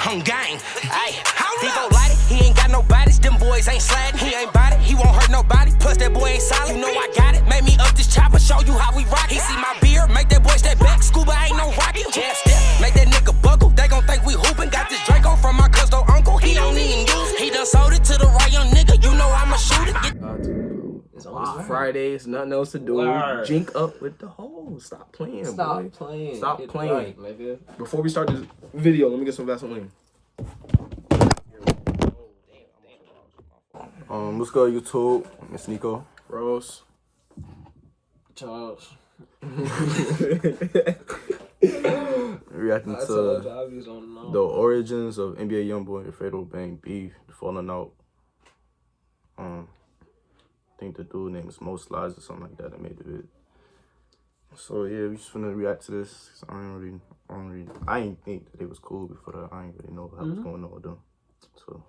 on gang. Ayy, he gon' light it, he ain't got no bodies. Them boys ain't sliding, he ain't bout it, he won't hurt nobody. Plus that boy ain't solid, you know I got it. Made me up this chopper, show you how we rock. He see my beard, make that boy step back. Scuba ain't no rocket, jab step, make that nigga buckle. They gon' think we hoopin'. Got this Draco from my custo uncle, he don't even use it. He done sold it to the right young nigga, you know I'ma shoot it. It's Friday, it's nothing else to do. Jink up with the hoes. Stop playing, boy. Stop playing. Right, nigga. Before we start this video, let me get some Vaseline. What's good, YouTube? It's Nico. Rose. Chubz. Reacting to the origins of NBA Youngboy and Fredo Bang beef, falling out. I think the dude name is Most Lies or something like that that made the vid. So yeah, we just finna react to this. I ain't think that it was cool before that. I ain't really know what was going on with them. So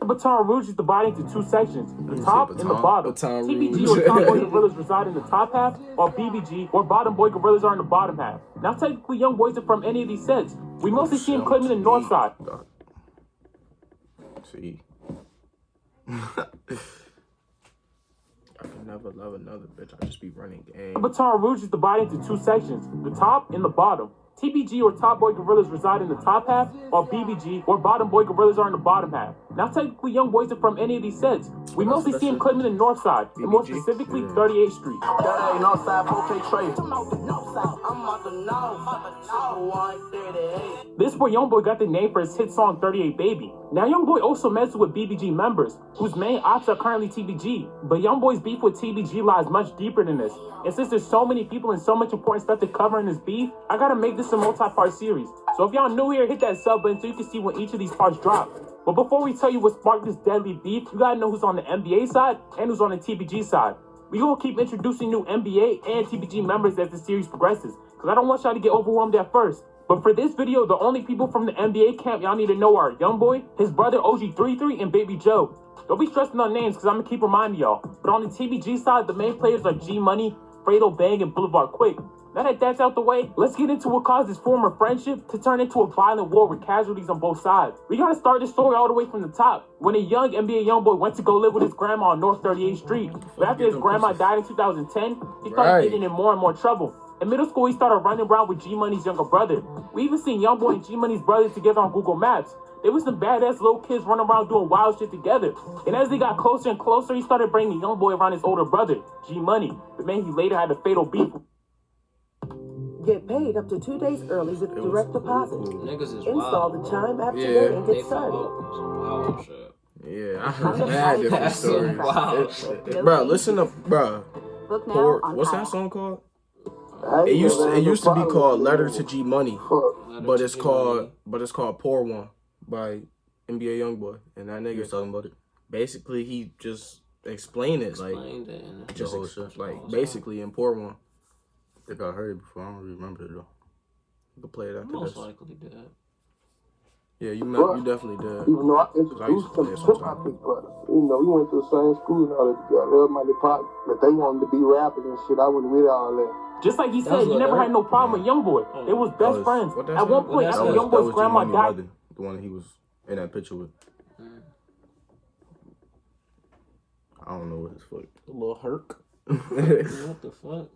Baton Rouge is divided into two sections, the top and the bottom. TBG or Top Boy Gorillas reside in the top half, while BBG or Bottom Boy Gorillas are in the bottom half. Now technically young boys are from any of these sets. We mostly see them claiming the north side. See. I can never love another bitch. I just be running game. Baton Rouge is divided into two sections, the top and the bottom. TBG or Top Boy Gorillas reside in the top half, while BBG or Bottom Boy Gorillas are in the bottom half. Now technically young boys are from any of these sets. We mostly see them claiming the north side, and more specifically 38th Street. That ain't north side, 4K trade. This is where Youngboy got the name for his hit song 38 Baby. Now Youngboy also messes with BBG members, whose main ops are currently TBG. But Youngboy's beef with TBG lies much deeper than this. And since there's so many people and so much important stuff to cover in this beef, I gotta make this a multi-part series. So if y'all new here, hit that sub button so you can see when each of these parts drop. But before we tell you what sparked this deadly beef, you gotta know who's on the NBA side and who's on the TBG side. We gonna keep introducing new NBA and TBG members as the series progresses, because I don't want y'all to get overwhelmed at first. But for this video, the only people from the NBA camp y'all need to know are Youngboy, his brother OG33, and Baby Joe. Don't be stressing on names, because I'm gonna keep reminding y'all. But on the TBG side, the main players are G Money, Fredo Bang, and Boulevard Quick. Now that that's out the way, let's get into what caused this former friendship to turn into a violent war with casualties on both sides. We gotta start this story all the way from the top. When a young NBA Youngboy went to go live with his grandma on North 38th Street. But after his grandma died in 2010, he started getting in more and more trouble. In middle school, he started running around with G Money's younger brother. We even seen Youngboy and G Money's brother together on Google Maps. They was some badass little kids running around doing wild shit together. And as they got closer and closer, he started bringing Youngboy around his older brother, G Money, the man he later had a fatal beef with. Get paid up to 2 days early with direct deposit. Niggas is Install wild. the Chime app today and get started. Yeah, I heard mad different stories. Wow. Bro, listen up, bro. What's that song called? It used to be called Letter to G Money, but it's called Pour One by NBA Youngboy, and that nigga talking about it. Basically, he just explained it basically in Pour One. I think I heard it before. I don't really remember it though. You can play it after this. Most likely did. Yeah, you definitely did. Even though I introduced him to my big brother. You know, we went to the same school and all that together. They were my department. But they wanted to be rappers and shit. I wasn't with all that. Just like he said, he never had no problem with Youngboy. They was best friends. At one point, after Youngboy's grandma died, the one he was in that picture with. I don't know what his fuck. A little herc. What the fuck?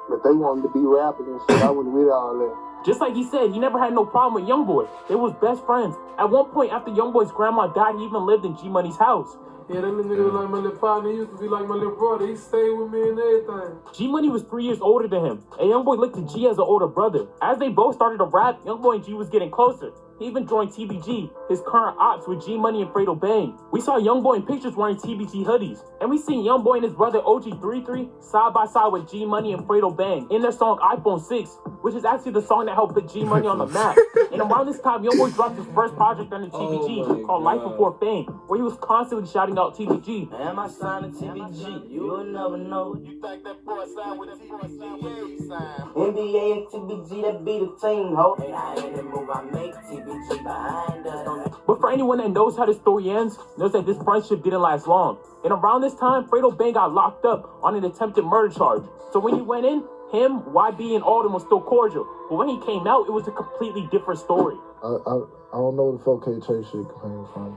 But they wanted to be rappers and shit. I wasn't with all that. Just like he said, he never had no problem with Youngboy. They was best friends. At one point, after Youngboy's grandma died, he even lived in G Money's house. Yeah, that nigga was like my little partner. He used to be like my little brother. He stayed with me and everything. G Money was 3 years older than him, and Youngboy looked at G as an older brother. As they both started to rap, Youngboy and G was getting closer. He even joined TBG, his current ops with G Money and Fredo Bang. We saw Youngboy in pictures wearing TBG hoodies, and we seen Youngboy and his brother OG33 side by side with G Money and Fredo Bang in their song iPhone 6, which is actually the song that helped put G Money on the map. And around this time, Youngboy dropped his first project under TBG called Life Before Fame, where he was constantly shouting out TBG. Am I signed to TBG? You will never know. You think that boy signed with TBG? NBA and TBG, that be the team, ho. I make TBG behind us. But for anyone that knows how the story ends, knows that this friendship didn't last long. And around this time, Fredo Bang got locked up on an attempted murder charge. So when he went in, him, YB, and all of them was still cordial. But when he came out, it was a completely different story. I don't know where the fwquis shit came from.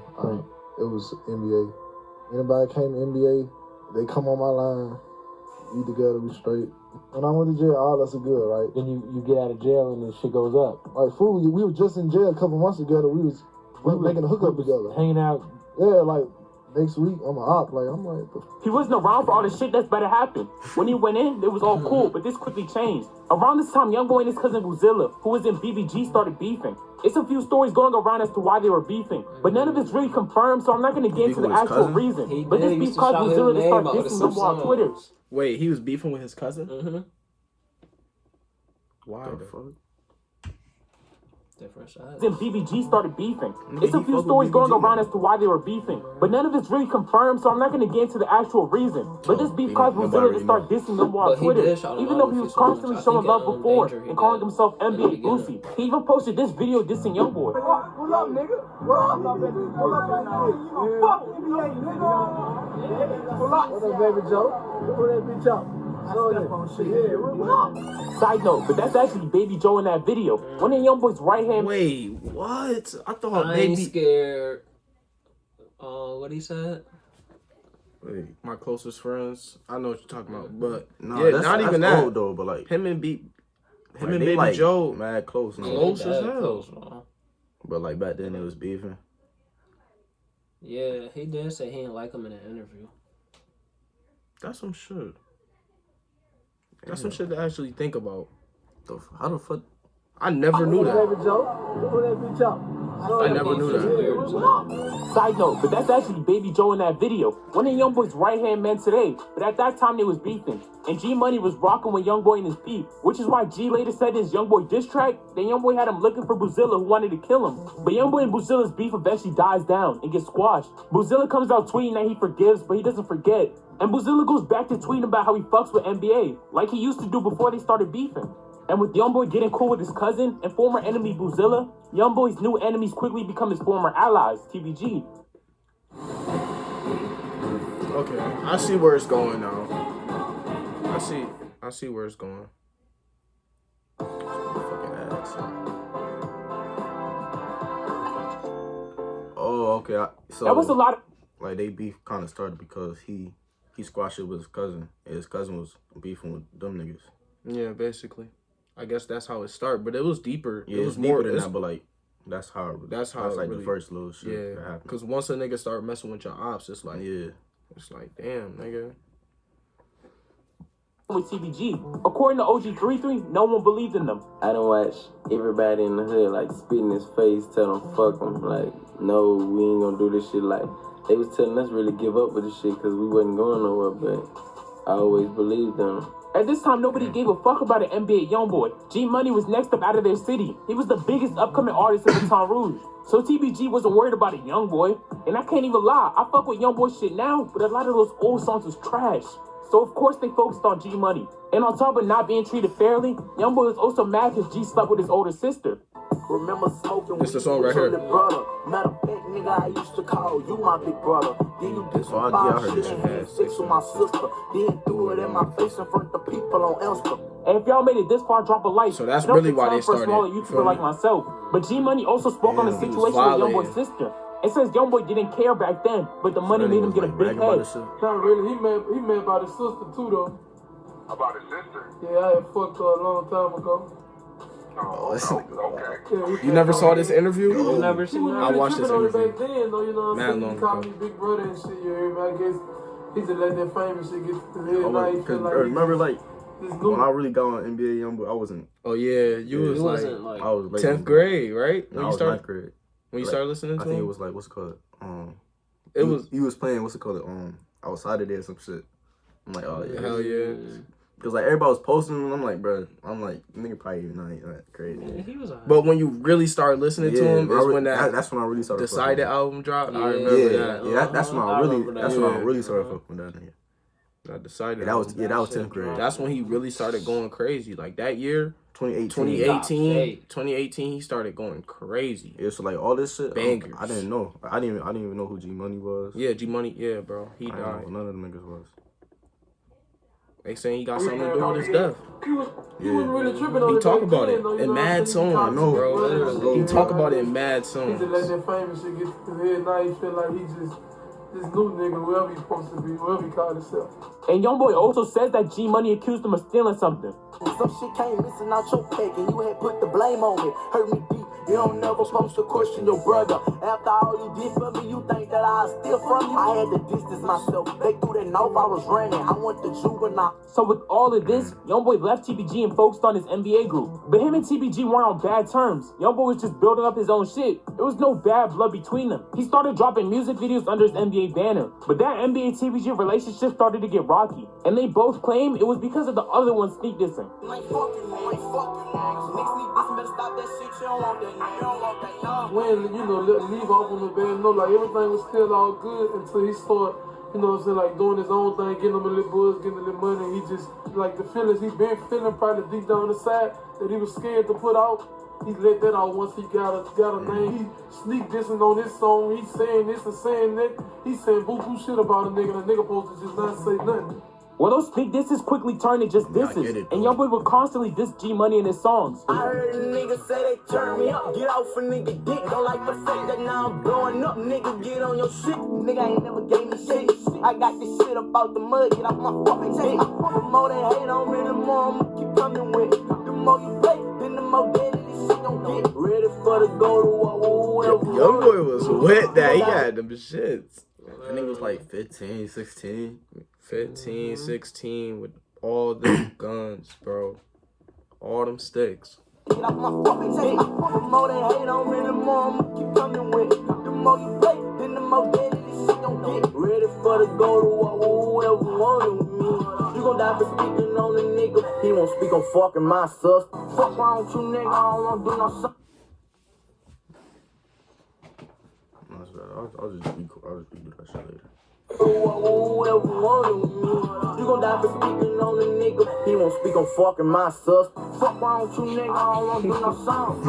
It was NBA. Anybody came to NBA, they come on my line, we together, we straight. When I went to jail, all that's good, right? Then you get out of jail and the shit goes up. Like, fool, we were just in jail a couple months together. We was making a hookup together. Hanging out. Yeah, like, next week, I'm an op. Like, I'm like... He wasn't around for all the shit that's better happen. When he went in, it was all cool, but this quickly changed. Around this time, Youngboy and his cousin Buzilla, who was in BBG, started beefing. It's a few stories going around as to why they were beefing, but none of it's really confirmed, so I'm not going to get into the actual reason. But this beef caused Buzilla to start dissing Youngboy on Twitter. Wait, he was beefing with his cousin? Mm-hmm. Why the fuck? Different sides. Then BBG started beefing. It's a few stories going around as to why they were beefing, but none of it's really confirmed, so I'm not going to get into the actual reason. But this beef caused Buzilla to start dissing Youngboy on Twitter, even though he was constantly showing love before and calling himself NBA Boosie. He even posted this video dissing Youngboy. Pull up, nigga. Pull up, nigga. Pull up, nigga. Pull up. What up, baby Joe? Pull that bitch up. Side note, but that's actually Baby Joe in that video. One of Youngboy's right hand. Wait, what? I thought I ain't scared. What he said? Wait, my closest friends. I know what you're talking about, but no, yeah, not even that old, though. But like him and Baby like, Joe, mad close. Now. Close as hell. But like back then, it was beefing. Yeah, he did say he didn't like him in an interview. That's some shit. That's some shit to actually think about. How the fuck? I never knew that. Baby Joe. Pull that bitch up. I never knew that. Side note, but that's actually Baby Joe in that video. One of Youngboy's right-hand men today, but at that time they was beefing. And G Money was rocking with Youngboy in his beef, which is why G later said in his Youngboy diss track that Youngboy had him looking for Buzilla who wanted to kill him. But Youngboy and Buzilla's beef eventually dies down and gets squashed. Buzilla comes out tweeting that he forgives, but he doesn't forget. And Buzilla goes back to tweeting about how he fucks with NBA, like he used to do before they started beefing. And with Youngboy getting cool with his cousin and former enemy Buzilla, Youngboy's new enemies quickly become his former allies, TBG. Okay, I see where it's going now. I see where it's going. Fucking ass. Oh, okay. So that was a lot of... Like, they beef kind of started because he squashed it with his cousin. And his cousin was beefing with them niggas. Yeah, basically. I guess that's how it started, but it was deeper. Yeah, it was deeper than that, but like, that's how that's like really, the first little shit that happened. Because once a nigga start messing with your ops, it's like, it's like, damn, nigga. With TBG. According to OG33, no one believed in them. I done watch everybody in the hood like spit in his face, tell him fuck him. Like, no, we ain't gonna do this shit. Like, they was telling us really give up with this shit because we wasn't going nowhere, but I always believed them. At this time, nobody gave a fuck about an NBA Youngboy. G Money was next up out of their city. He was the biggest upcoming artist in Baton Rouge. So TBG wasn't worried about a Youngboy. And I can't even lie, I fuck with Youngboy shit now, but a lot of those old songs was trash. So of course they focused on G Money. And on top of not being treated fairly, Youngboy was also mad because G slept with his older sister. Remember smoking this the song right here. Brother. Matter of fact, nigga, I used to call you my big brother. Then you did some foul shit and had sex with my sister. Then threw it in my face in front of the people on Elster. And if y'all made it this far, drop a like. So that's really why they started. For a smaller YouTuber like myself. But G Money also spoke on the situation with Youngboy's sister. It says Youngboy didn't care back then, but the money made him get a big head. Not really. He mad about his sister too, though. About his sister? Yeah, I had fucked her a long time ago. Oh, okay. You never saw this interview? You never seen that? I watched this interview. Back then, though, you know what I'm saying? He called me Big Brother and shit, you hear me? I guess he just let that famous shit get to the head. Remember, like, when I really got on NBA Youngboy, I wasn't. Oh, yeah. You was like I was late 10th grade, right? When you started? 9th grade. When you started listening to him? I think it was like, what's it called? He was playing, what's it called? Outside of there, some shit. I'm like, oh, yeah. Hell yeah. Because like everybody was posting, and I'm like, bro, nigga probably even know ain't that crazy. Yeah, he was but when you really start listening to him, is when that's when I really started. Decided album dropped. Yeah, I remember that. Yeah, that's when I really started fucking with that nigga. I decided. That was 10th grade. That's when he really started going crazy. Like that year, 2018, he started going crazy. Yeah, so like all this shit, bangers. I didn't know. I didn't even know who G Money was. Yeah, G Money. Yeah, bro, he died. None of them niggas was. They saying he got something to do with his death. He wasn't really tripping on He it. talk back about then, it though, you in know what I'm mad saying? songs, He bro. He talk about it in mad He songs. just let that famous shit get to his head. Now he feel like he just this new nigga, wherever he's supposed to be, wherever he called himself. And Youngboy also says that G Money accused him of stealing something. Some shit came missing out your pack and you had put the blame on me. Hurt me deep. You don't never supposed to question your brother. After all you did for me, you think that I'll steal from you? I had to distance myself. They threw that knife, I was running. I went to juvenile. So with all of this, Youngboy left TBG and focused on his NBA group. But him and TBG weren't on bad terms. Youngboy was just building up his own shit. There was no bad blood between them. He started dropping music videos under his NBA banner. But that NBA TBG relationship started to get rocky. And they both claim it was because of the other one sneak dissing. When, you know, leave off on the bad note, like everything was still all good until he started, you know what I'm saying, like doing his own thing, getting him a little buzz, getting a little money. He just, like the feelings he been feeling probably deep down inside that he was scared to put out, he let that out once he got a name. He sneak dissing on this song, he's saying this and saying that. He's saying boo-boo shit about a nigga, and the nigga supposed to just not say nothing. Well, those sneak disses quickly turned to just disses, and Youngboy would constantly diss G Money in his songs. I heard a nigga say they turn me up, get off a nigga dick. Don't like the fact that now I'm blowing up, nigga, get on your shit. Nigga ain't never gave me shit. I got this shit up out the mud, get off my fucking dick. The more they hate on me, the more I'ma keep coming with it. The more you play, then the more deadly this shit gon' get. Ready for the go to war. Youngboy was with that. He had them shits. I think it was like 15, 16. 15, 16 with all them guns, bro. All them sticks. Get off my fucking dick. The more they hate on me, the more I'ma keep coming with it. The more you play, then the more deadly this shit gon' get. Ready for the go to war, whoever wanted with me. You gon' die for speaking on the nigga. He won't speak on fucking my sus. Fuck wrong with you, nigga, I don't wanna do no suck. I'll just do that shit later. Whoever wanted with me. You gon' die for speaking on the nigga. He won't speak on fucking my sus. Fuck wrong with you, nigga, I don't wanna do no song.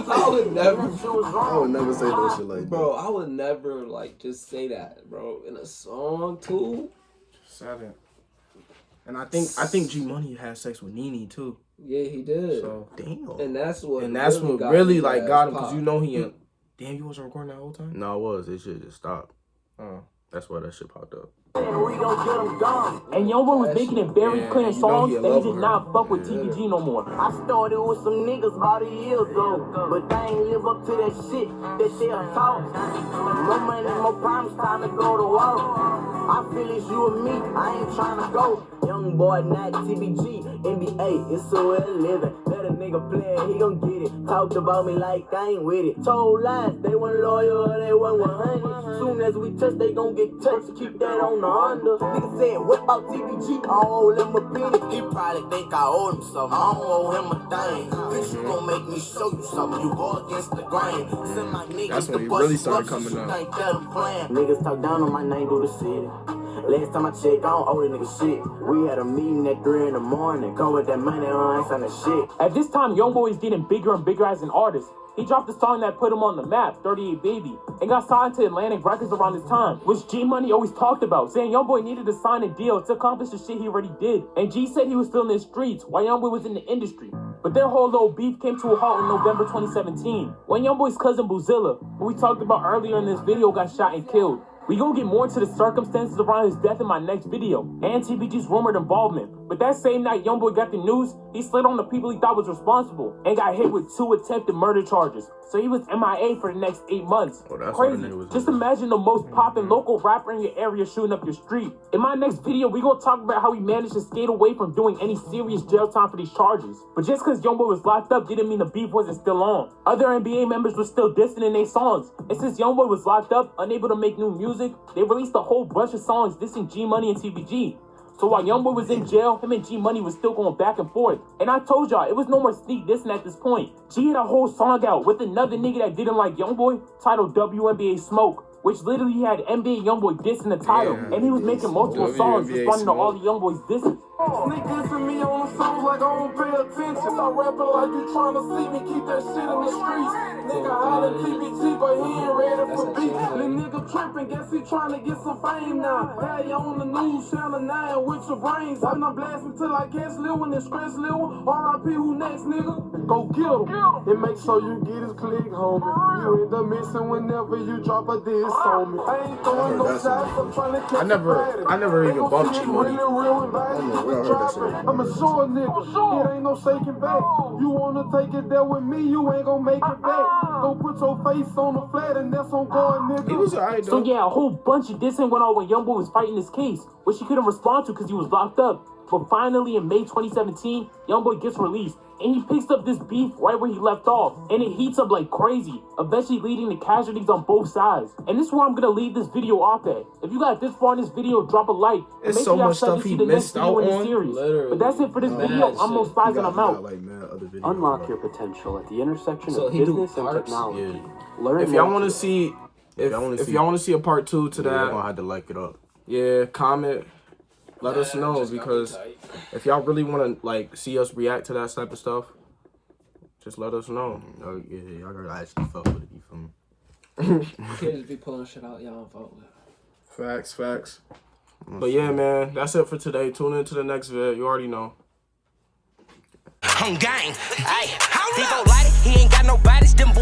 I would never say no shit like that. Bro, I would never, like, just say that, bro. In a song, too. Seven. And I think G Money had sex with Nene, too. Yeah, he did. So, damn. And that's what really like got him, because you know he ain't. Damn, you wasn't recording that whole time? No, I was. It shit just stopped. Oh. That's why that shit popped up. And Youngboy was making it very clear in songs that he did not fuck with TBG no more. I started with some niggas about a year ago, but they ain't live up to that shit that they'll talk. No money, more problems, time to go to war. I feel it's you and me, I ain't trying to go. Youngboy, not TBG, NBA, it's so well living. Let a nigga play, he gon' get it. Talked about me like I ain't with it. Told lies, they weren't loyal, they weren't 100. Soon as we touch, they gon' get touched. Keep that on the under. Nigga said, what about TBG? I owe him a penny. He probably think I owe him something. I don't owe him a thing. Bitch, you gon' make me show you something. You go against the grain. Send my niggas. That's when he really started coming up. Niggas talk down on my name through the city. Last time I checked, I don't owe the nigga shit. We had a meeting at 3 in the morning. Come with that money on sign the shit. At this time, Youngboy is getting bigger and bigger as an artist. He dropped a song that put him on the map, 38 Baby, and got signed to Atlantic Records around this time, which G Money always talked about, saying Youngboy needed to sign a deal to accomplish the shit he already did. And G said he was still in the streets while Youngboy was in the industry. But their whole little beef came to a halt in November 2017, when Youngboy's cousin Boozilla, who we talked about earlier in this video, got shot and killed. We gonna get more into the circumstances around his death in my next video, and TBG's rumored involvement. But that same night Youngboy got the news, he slid on the people he thought was responsible, and got hit with 2 attempted murder charges. So he was MIA for the next 8 months. Crazy. Just imagine the most poppin' local rapper in your area shooting up your street. In my next video, we gonna talk about how he managed to skate away from doing any serious jail time for these charges. But just cause Youngboy was locked up didn't mean the beef wasn't still on. Other NBA members were still dissing in their songs. And since Youngboy was locked up, unable to make new music, they released a whole bunch of songs dissing G Money and TBG. So while Youngboy was in jail, him and G Money was still going back and forth. And I told y'all, it was no more sneak dissing at this point. G had a whole song out with another nigga that didn't like Youngboy, titled WNBA Smoke. which literally had NBA Youngboy dissing the title, and he was making multiple songs responding to all the Youngboy's disses. Niggas to me on the songs like I don't pay attention. Stop rapping like you trying to see me, keep that shit in the streets. Nigga holla TBG, but he ain't ready for beef. Little nigga tripping, guess he trying to get some fame now. Had you on the news, channel 9 with your brains. I'm not blasting till I catch Lil and stress Lil. RIP, who next, nigga? Go get him. It makes sure you get his click, homie. You end up missing whenever you drop a diss on me. I ain't throwing no shots, I'm trying to catch I never even bumped G Money. I'm a sure nigga, it ain't no shaking back. You wanna take it there with me, you ain't gonna make it back. Go put your face on the flat and that's on guard, nigga. He was alright though. So yeah, a whole bunch of dissing went on when Youngboy was fighting his case, which he couldn't respond to because he was locked up. But finally, in May 2017, Youngboy gets released, and he picks up this beef right where he left off, and it heats up like crazy, eventually leading to casualties on both sides. And this is where I'm gonna leave this video off at. If you got this far in this video, drop a like. There's make so sure much stuff he missed out on. But that's it for this video. I'm Most Spies and I'm out. Unlock your potential at the intersection of business and technology. Learn if y'all want to see, if y'all want to see a part 2 to that, you're gonna have to like it up. Yeah, comment. Let us know, because if y'all really want to like see us react to that type of stuff, just let us know. Yeah, y'all gotta actually fuck with it. You feel me? Kids be pulling shit out, y'all don't fuck with. Facts. But yeah, man, that's it for today. Tune in to the next vid. You already know. On gang, ayy, he gon' light it. He ain't got no bodies. Them